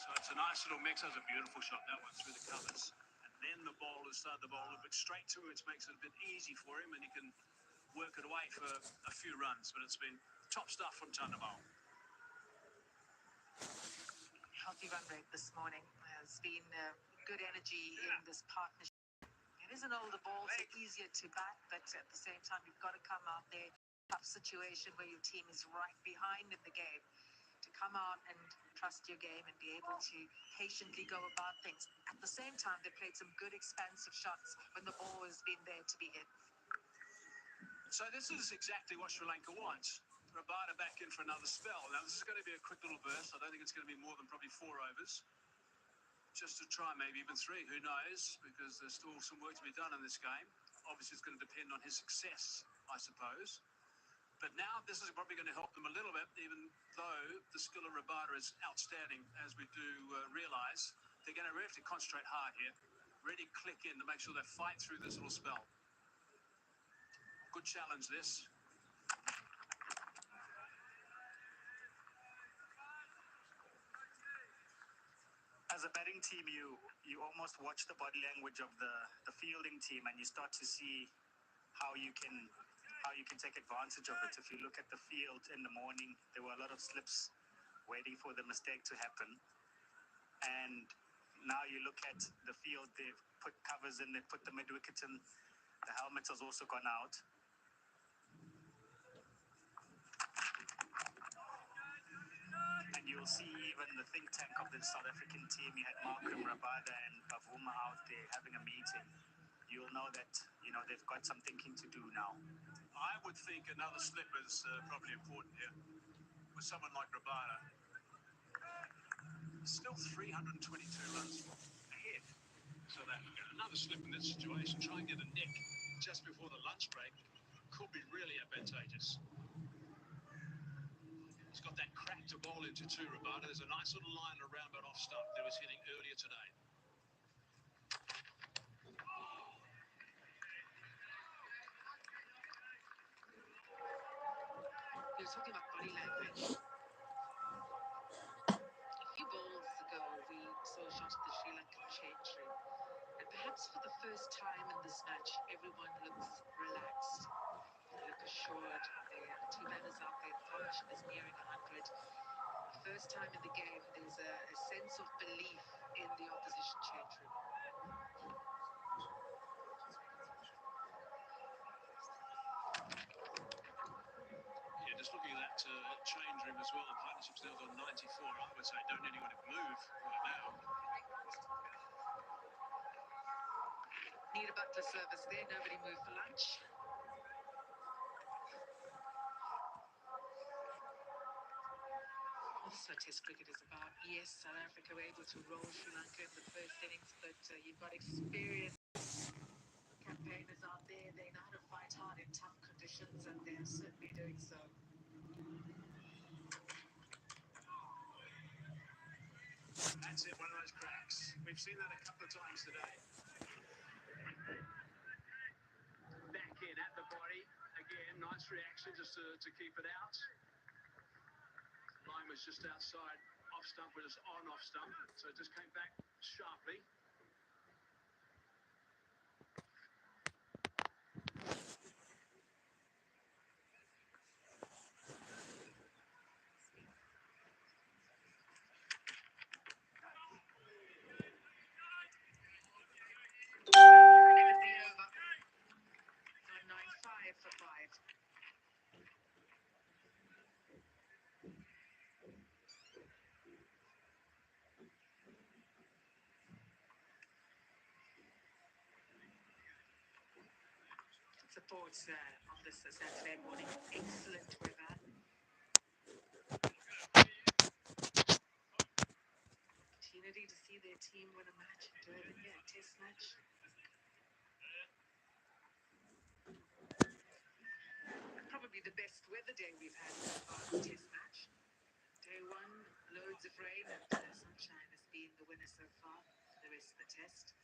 So it's a nice little mix. That's a beautiful shot, that one, through the covers. And then the bowler started the ball a bit straight to it, which makes it a bit easy for him, and he can work it away for a few runs. But it's been top stuff from Thunderball. Healthy run rate this morning. There's been good energy in this partnership. It is an older ball, so easier to bat, but at the same time, you've got to come out there. Tough situation where your team is right behind in the game. To come out and trust your game and be able to patiently go about things. At the same time, they played some good expansive shots when the ball has been there to be hit. So this is exactly what Sri Lanka wants. Rabada back in for another spell. Now, this is going to be a quick little burst. I don't think it's going to be more than probably 4 overs. Just to try maybe even 3, who knows, because there's still some work to be done in this game. Obviously, it's going to depend on his success, I suppose. But now this is probably going to help them a little bit, even though the skill of Rabada is outstanding, as we do realise. They're going to really have to concentrate hard here, really click in to make sure they fight through this little spell. Good challenge, this. As a batting team, you almost watch the body language of the fielding team, and you start to see how you can take advantage of it. If you look at the field in the morning, there were a lot of slips waiting for the mistake to happen. And now you look at the field, they've put covers in, they've put the mid-wicket in, the helmet has also gone out. And you'll see even the think tank of the South African team, you had Malcolm, Rabada and Bavuma out there having a meeting. You'll know that, they've got some thinking to do now. I would think another slip is probably important here with someone like Rabada. Still 322 runs ahead. So that another slip in this situation, try and get a nick just before the lunch break, could be really advantageous. He's got that crack to bowl into too, Rabada. There's a nice little line around but off stump that was hitting earlier today. You're talking about body language. A few bowls ago, we saw a shot of the Sri Lankan change room. And perhaps for the first time in this match, everyone looks relaxed. They look assured. The two batters out there, the partnership is nearing 100. The first time in the game, there's a sense of belief in the opposition change room. Just looking at that change room as well, the partnership's now on 94. I would say don't anyone move right now. Need a butler service there, nobody moved for lunch. That's what Test cricket is about. Yes, South Africa were able to roll Sri Lanka in the first innings, but you've got experienced campaigners out there. They know how to fight hard in tough conditions, and they're certainly doing so. That's it, one of those cracks. We've seen that a couple of times today. Back in at the body. Again, nice reaction just to keep it out. Line was just outside. Off stump was on off stump. So it just came back sharply. Supports on this Saturday morning. Excellent weather. Opportunity to see their team win a match in Durban, a test match. Probably the best weather day we've had so far in the test match. Day one, loads of rain and sunshine has been the winner so far for the rest of the test.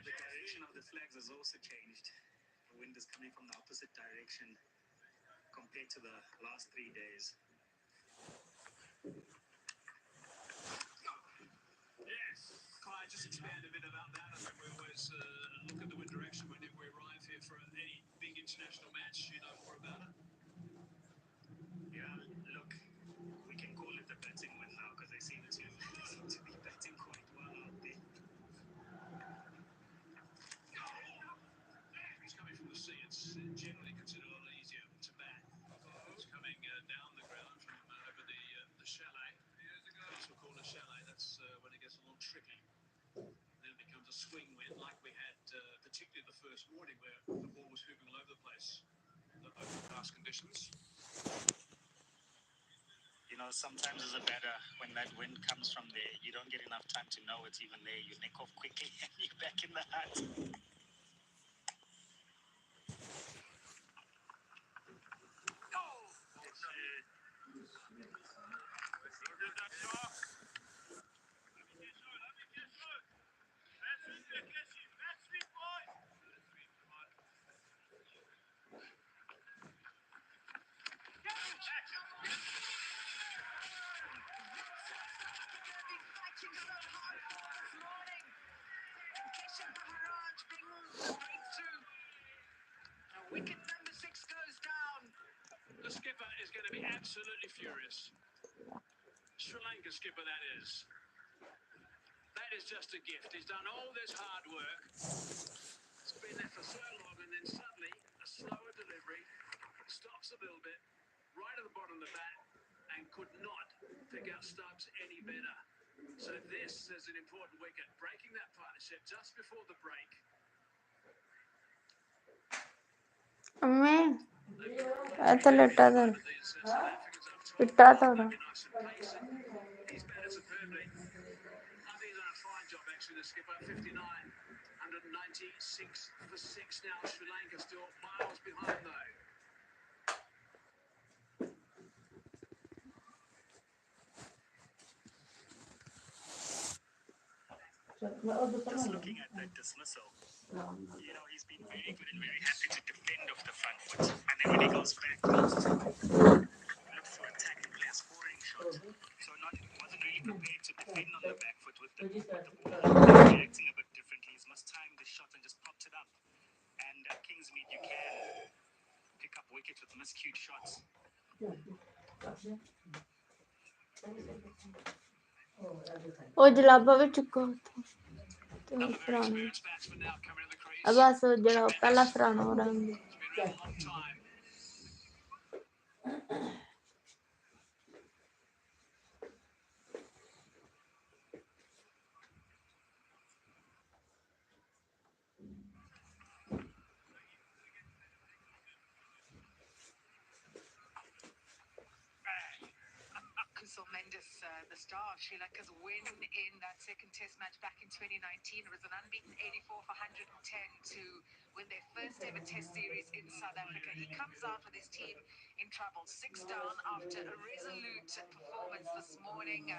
The direction of the flags has also changed. The wind is coming from the opposite direction. compared to the last 3 days. Yes. Kai, just expand a bit about that. I mean, we always look at the wind direction whenever we arrive here for any big international match. You know more about it? Yeah, look, we can call it the batting wind now because they seem to be batting quite well out there. He's coming from the sea. It's generally considered a lot easier to bat. It's coming down the ground from over the chalet. That's what we call a chalet. That's when it gets a little tricky. Then it becomes a swing wind, like we had particularly the first morning where the ball was hooping all over the place. The overcast conditions. You know, sometimes as a batter, when that wind comes from there, you don't get enough time to know it's even there. You nick off quickly and you're back in the hut. Wicket number 6 goes down. The skipper is going to be absolutely furious. Sri Lanka skipper, that is. That is just a gift. He's done all this hard work. It's been there for so long, and then suddenly a slower delivery, stops a little bit, right at the bottom of the bat, and could not pick out Stubbs any better. So this is an important wicket, breaking that partnership just before the break. അമ്മേ എത്ര ഇട്ടത് These South Africans up top, ഇട്ടാത്തോടാ nice and pacey. He's batted superbly. I think he's done a fine job, actually, the skipper. 59, 196 for 6 now. Sri Lanka still miles behind, though. Just looking at that dismissal, you know, he's been very good and very happy to defend off the front foot. And then when he goes back, looks to attack and play a scoring shot. So wasn't really prepared to defend on the back foot with the ball. Reacting a bit differently. He's mistimed the shot and just popped it up. And at Kingsmead, you can pick up wickets with miscued shots. ਉਹ ਜਲਾਬਾ ਵੀ ਚੁੱਕੋ Another very ਫਰਾਣਾ experienced batsman now coming in the crease. Abbas ਉਹ ਜਿਹੜਾ ਪਹਿਲਾ ਫਰਾਣਾ ਹੋ ਰਹਾ He's been around a long time. Kusal Mendis, the star of Sri Lanka's win in that second test match back in 2019. It was an unbeaten 84 for 110 to win their first ever test series in South Africa. He comes out with his team in trouble. 6 down after a resolute performance this morning.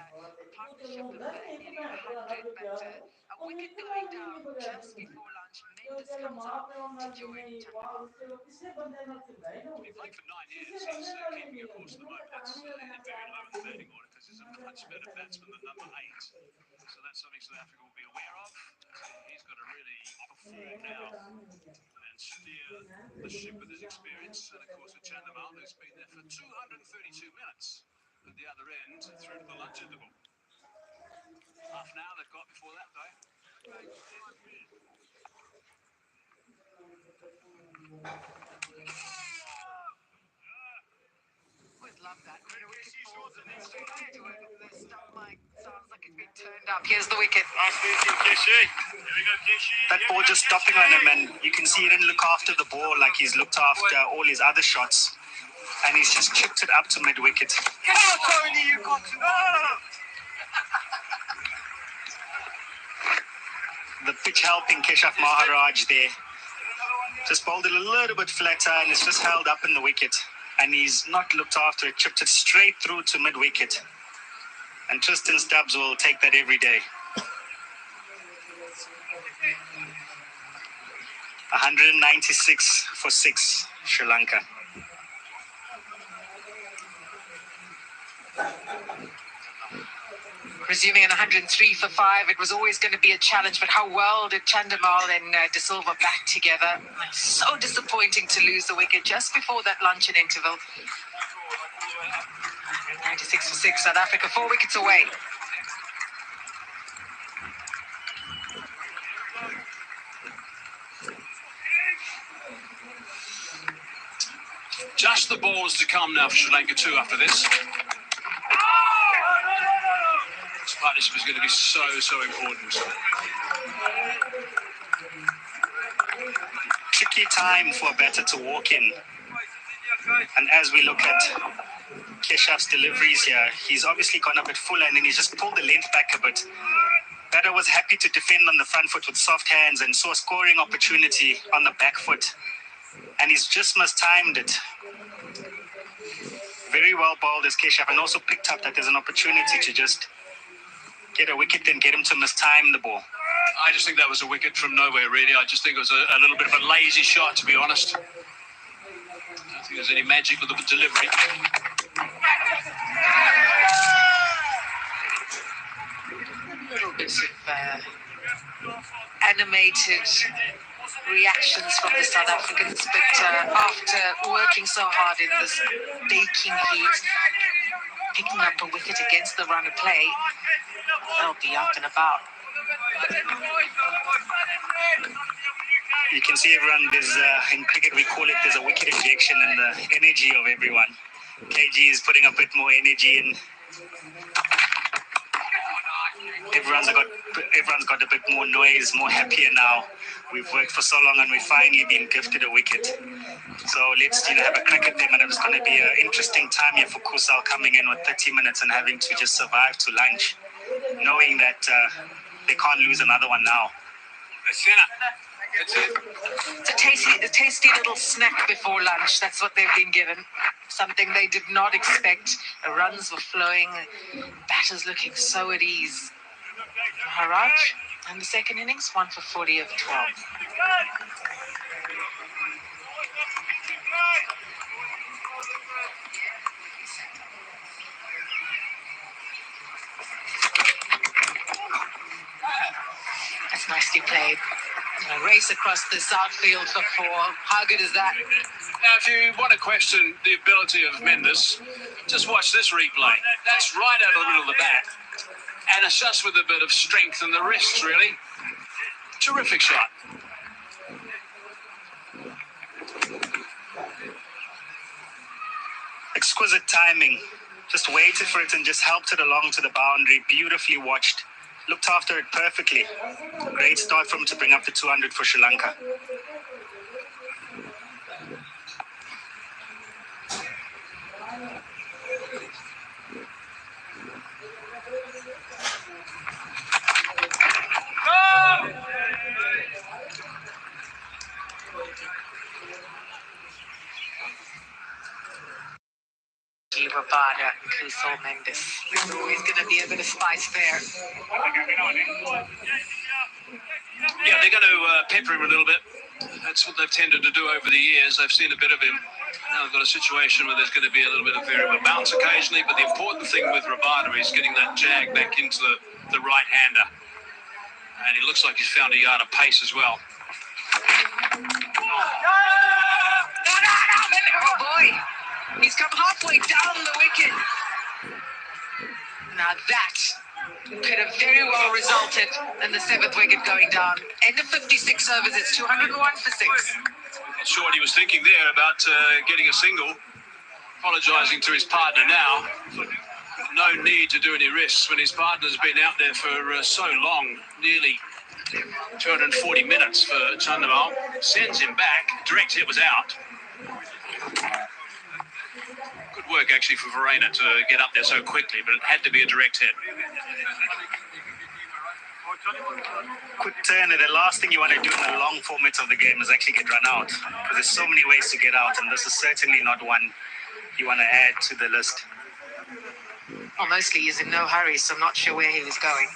Partnership of nearly 100, but a wicket going down just before lunch. Mendes comes out to join Chandimal. He played for 9 years. He's keeping a course at the moment. That's very low in the batting order because he's a much better batsman than number 8. So that's something South Africa will be aware of. He's got to really perform now and steer the ship with his experience. And of course, with Chandimal, who's been there for 232 minutes at the other end through to the lunch interval. Half an hour they've got before that, though. Always love that. When a wicket falls and then straight back to it, the stump mic sounds like it's been turned up. Here's the wicket. That ball just stopping on him, and you can see he didn't look after the ball like he's looked after all his other shots. And he's just chipped it up to mid-wicket. Tony, you got to know! The pitch helping Keshav Maharaj there. Just bowled it a little bit flatter and it's just held up in the wicket. And he's not looked after it, chipped it straight through to mid-wicket. And Tristan Stubbs will take that every day. 196 for 6, Sri Lanka. Resuming in 103 for 5. It was always going to be a challenge, but how well did Chandamal and De Silva back together? So disappointing to lose the wicket just before that luncheon interval. 96 for 6, South Africa 4 wickets away. Just the balls to come now for Sri Lanka 2 after this. This partnership is going to be so important. Tricky time for a batter to walk in. And as we look at Keshav's deliveries here, he's obviously gone a bit fuller and then he's just pulled the length back a bit. Batter was happy to defend on the front foot with soft hands and saw a scoring opportunity on the back foot. And he's just mistimed it. Very well bowled as Keshav, and also picked up that there's an opportunity to just get a wicket and get him to mistime the ball. I just think that was a wicket from nowhere, really. I just think it was a little bit of a lazy shot, to be honest. I don't think there's any magic with the delivery. A little bit of animated reactions from the South Africans, but after working so hard in this baking heat, picking up a wicket against the run of play, they'll be up and about. You can see everyone, there's in cricket we call it, there's a wicket injection in the energy of everyone. KG is putting a bit more energy in. Everyone's got a bit more noise, more happier now. We've worked for so long and we've finally been gifted a wicket. So let's have a crack at them, and it's going to be an interesting time here for Kusal coming in with 30 minutes and having to just survive to lunch, knowing that they can't lose another one now. It's a tasty little snack before lunch. That's what they've been given. Something they did not expect. The runs were flowing. Batters looking so at ease. Maharaj and the second innings, 1 for 40 of 12. That's nicely played. A race across this outfield for 4. How good is that? Now, if you want to question the ability of Mendes, just watch this replay. That's right out of the middle of the bat. And it's just with a bit of strength in the wrists, really. Terrific shot. Exquisite timing. Just waited for it and just helped it along to the boundary. Beautifully watched. Looked after it perfectly. Great start from him to bring up the 200 for Sri Lanka. Rabada, Kusal, Mendes. There's always going to be a bit of spice there. Yeah, they're going to pepper him a little bit. That's what they've tended to do over the years. They've seen a bit of him. Now they've got a situation where there's going to be a little bit of variable bounce occasionally, but the important thing with Rabada is getting that jag back into the right-hander. And he looks like he's found a yard of pace as well. Oh boy! He's come halfway down the wicket. Now that could have very well resulted in the 7th wicket going down. End of 56 overs, it's 201 for 6. Not sure what he was thinking there about getting a single. Apologising to his partner now. No need to do any risks when his partner's been out there for so long, nearly 240 minutes for Chandamal. Sends him back. Direct hit was out. Good work actually for Verena to get up there so quickly, but it had to be a direct hit. Quick turn, the last thing you want to do in the long formats of the game is actually get run out, because there's so many ways to get out, and this is certainly not one you want to add to the list. Well, mostly he's in no hurry, so I'm not sure where he was going.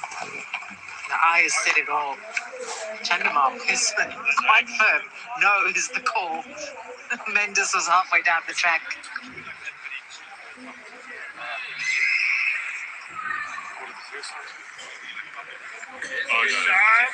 The eyes said it all. Chandamal is quite firm. No is the call. Mendes was halfway down the track. Oh, yeah.